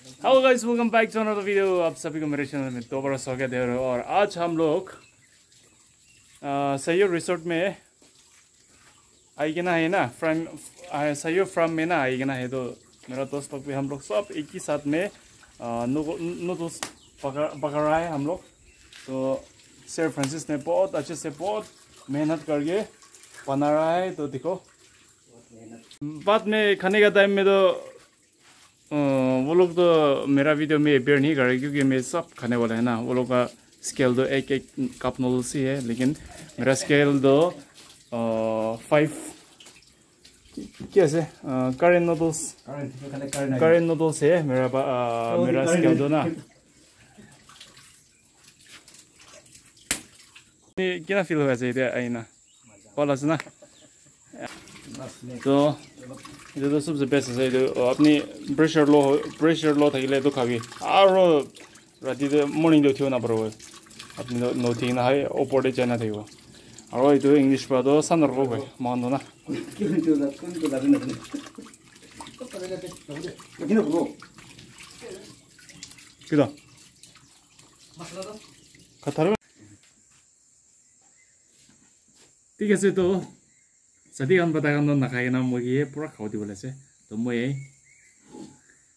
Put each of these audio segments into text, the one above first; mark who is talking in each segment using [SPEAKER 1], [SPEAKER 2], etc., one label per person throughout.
[SPEAKER 1] Hello guys, welcome back to another video. आप सभी को मेरे चैनल में दोबारा स्वागत है। और आज हम लोग सैयो रिसोर्ट में आएंगे ना, है ना, फ्रॉम सैयो फ्रॉम में ना आएंगे ना है। तो मेरा दोस्त लोग भी हम लोग सब एक ही साथ में नूडल्स पका रहा है हम लोग। तो सर फ्रांसिस ने बहुत अच्छे से बहुत मेहनत करके बना रहा है। तो देखो, बाद में खाने का टाइम में तो वो लोग तो मेरा वीडियो में अपेयर नहीं करे क्योंकि मैं सब खाने वाला है ना। वो लोग का स्केल तो एक कप नूडल्स ही है, लेकिन मेरा स्केल तो 5 कैसे करेंट नूडल्स है मेरा स्केल तो ना। क्या फील हुआ चाहिए आई ना बोला ना। तो ये तो सबसे बेस्ट है। तो अपनी प्रेशर लो थी तो खावी और राति तो मॉर्निंग तो थियो ना पड़ो अपनी नो थी ना है ऊपर दे चाइना थी वो। और ये तो इंग्लिश पर तो सनर को भाई मान दो ना। किधर खतर ठीक है। तो सदी हम पता करना ना खाए ना मुझे पूरा खाओ दी बोले से। तो मुझे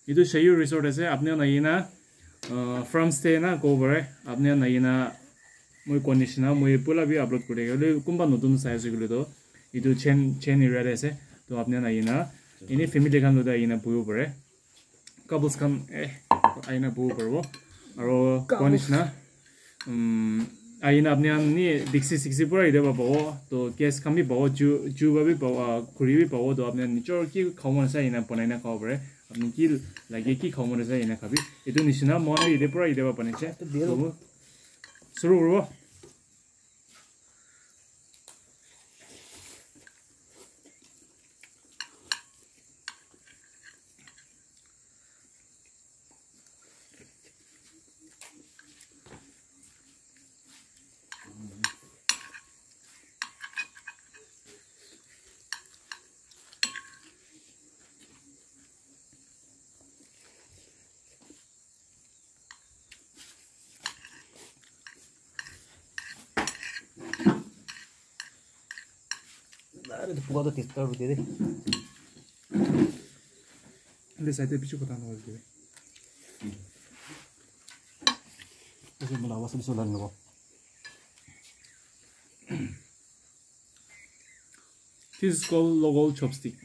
[SPEAKER 1] ये तो सही रिसोर्ट है से आपने नहीं ना फ्रॉम स्टे ना कोवर है आपने नहीं ना मुझे कंडीशन ना मुझे पूरा भी अपलोड करेगा। ले कुंभा नोटुन साइज के लिए तो ये तो चेन एरिया है से। तो आपने नहीं ना इन्हीं फैमिली खान तो ये ना बुयो पड़े कबल्स खान आई ना बुयो पड़ो और कंडीशन ना आई ना अपने अन्नी डिक्सी पूरा इधर पाओ। तो गैस कम भी पाओ जू भी पाओ खुरी भी पाओ। तो अपने निचोर की खाओ से ना बनाई ना खाओ पड़े अपने की लगे की खाओ से ना खाबी ये तो निश्चित ना मन इधर पूरा इधर बने से। तो शुरू करो।
[SPEAKER 2] itu puka tuh tistar gitu deh.
[SPEAKER 1] Ini saya tapi cukup tanah lagi.
[SPEAKER 2] Terus melawas di sulan kok.
[SPEAKER 1] This is called local chopstick.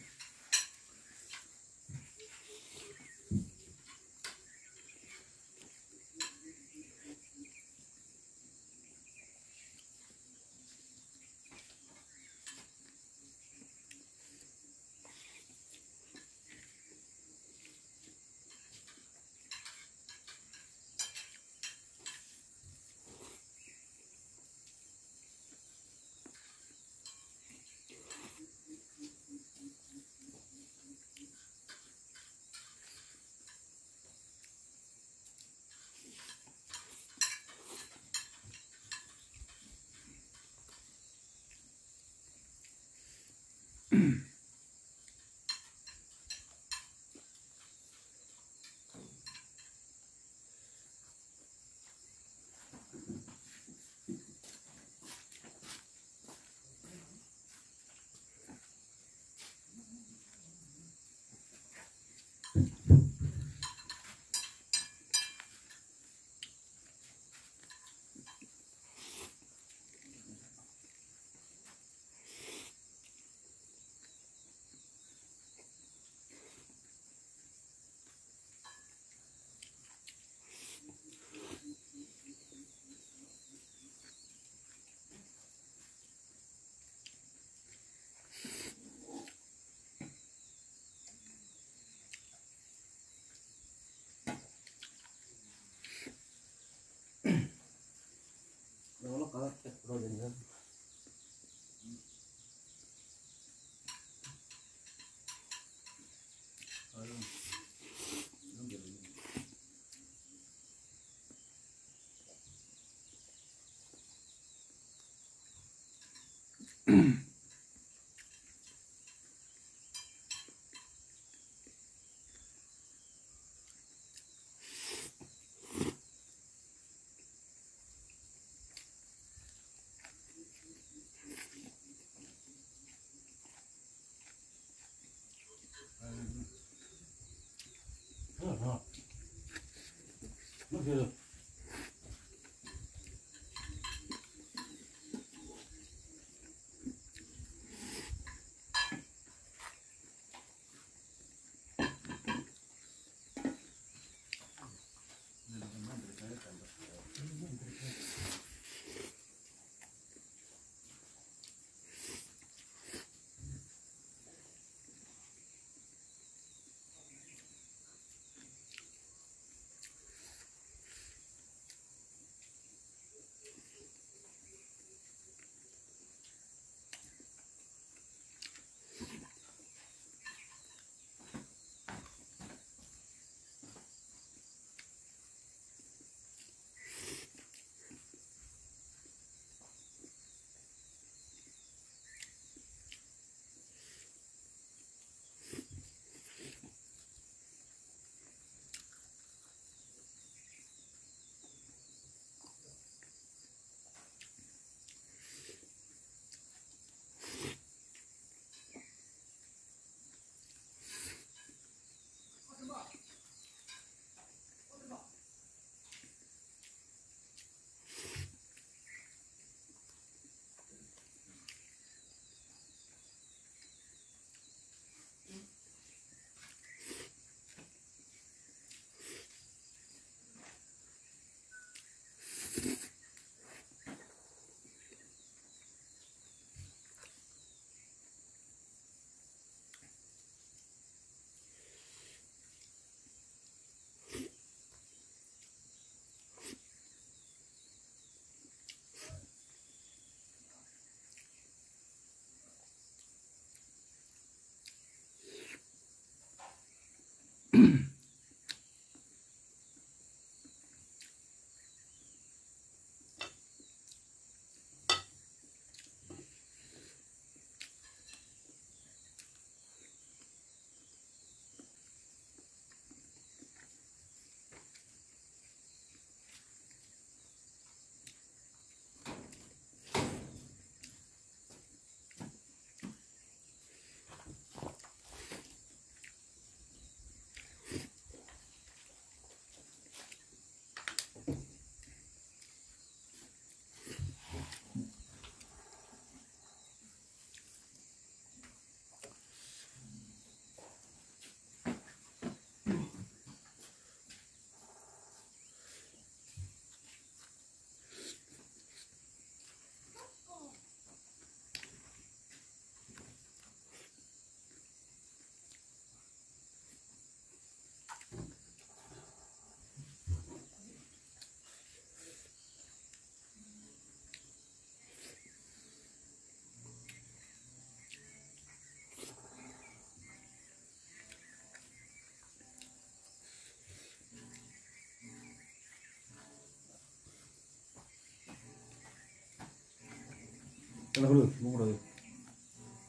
[SPEAKER 2] Kalau dulu, mau dulu.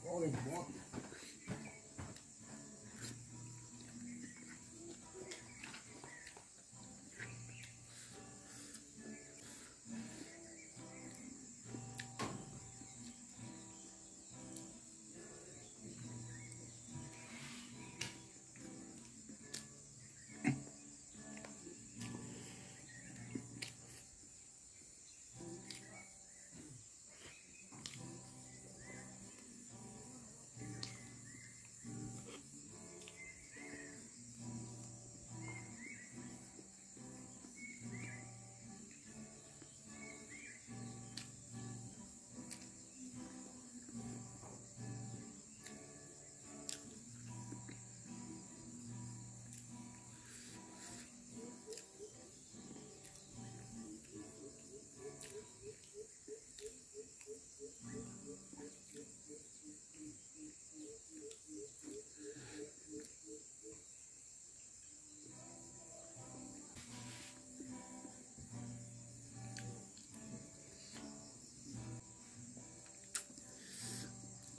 [SPEAKER 2] Oh, ini buat.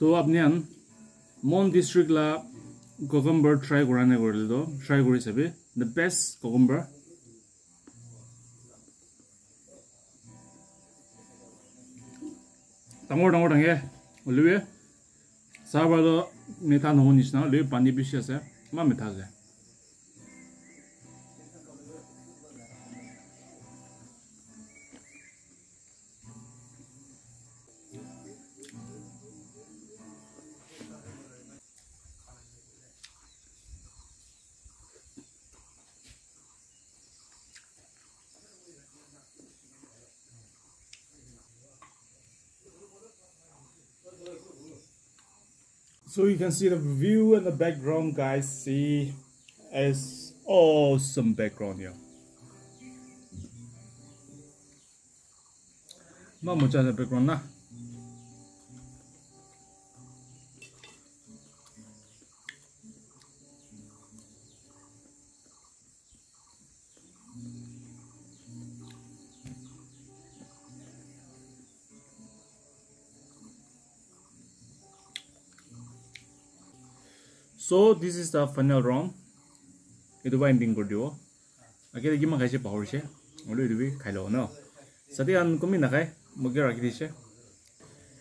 [SPEAKER 1] तो अपने हम mon district la cucumber try करने को ले दो try करी सभी the best cucumber तंगोर तंगोर तंगे olive साबादो मेथा नहो निशना ले पानी बिशी से मा मेथा से So you can see the view and the background, guys. See, it's awesome background here. Much the background na. So this is the final round. Itu ending video. Akhirnya gimana guys power sih? Lalu itu kailo no. Satian kami nak mungkin lagi sih.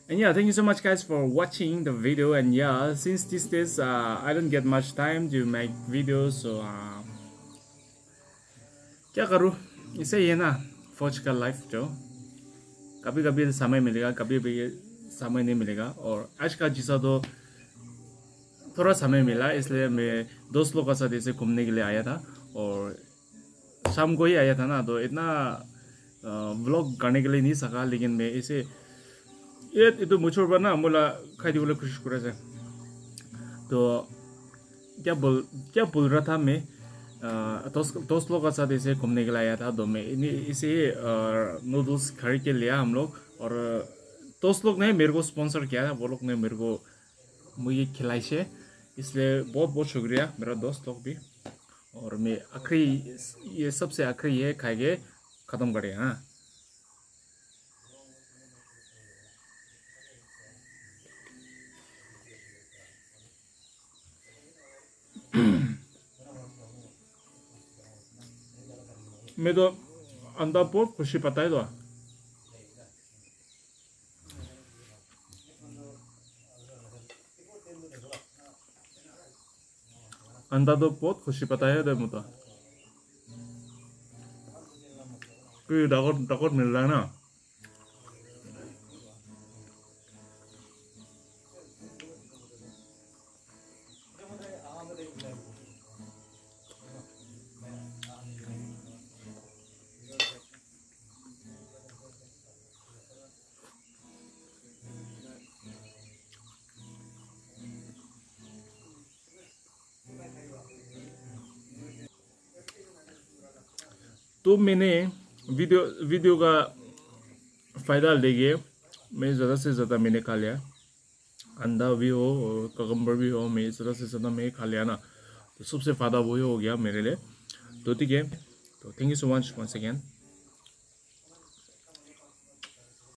[SPEAKER 1] And yeah, thank you so much guys for watching the video. And yeah, since these days I don't get much time to make videos, so क्या करूँ? इसे ये ना फौज का life जो कभी-कभी समय मिलेगा, कभी-कभी समय नहीं मिलेगा. और आज का जैसा तो थोड़ा समय मिला, इसलिए मैं दोस्त लोगों के साथ ऐसे घूमने के लिए आया था. और शाम को ही आया था ना, तो इतना व्लॉग करने के लिए नहीं सका. लेकिन मैं इसे ये तो मुझे ना मोला खाई बोले खुश कर से. तो क्या बोल रहा था मैं, दोस्त लोगों के साथ ऐसे घूमने के लिए आया था. तो मैं इसे नूडल्स खरीद के लिया हम लोग. और दोस्त लोग ने मेरे को स्पॉन्सर किया था, वो लोग ने मेरे को मुझे खिलाई से, इसलिए बहुत बहुत शुक्रिया मेरा दोस्त लोग भी. और मैं आखिरी ये सबसे आखिरी ये खाएंगे ख़त्म करें. हाँ, मैं तो अंदर बहुत खुशी पता है. तो अंदर तो बहुत खुशी पता है. तो मुझे कोई डॉक्टर मिल रहा है ना. तो मैंने वीडियो का फ़ायदा लेके मैं ज़्यादा से ज़्यादा मैंने खा लिया. अंडा भी हो और ककम्बर भी हो, मैं ज़्यादा से ज़्यादा मैं खा लिया ना. तो सबसे फ़ायदा वही हो गया मेरे लिए. तो ठीक है, तो thank you so much once again.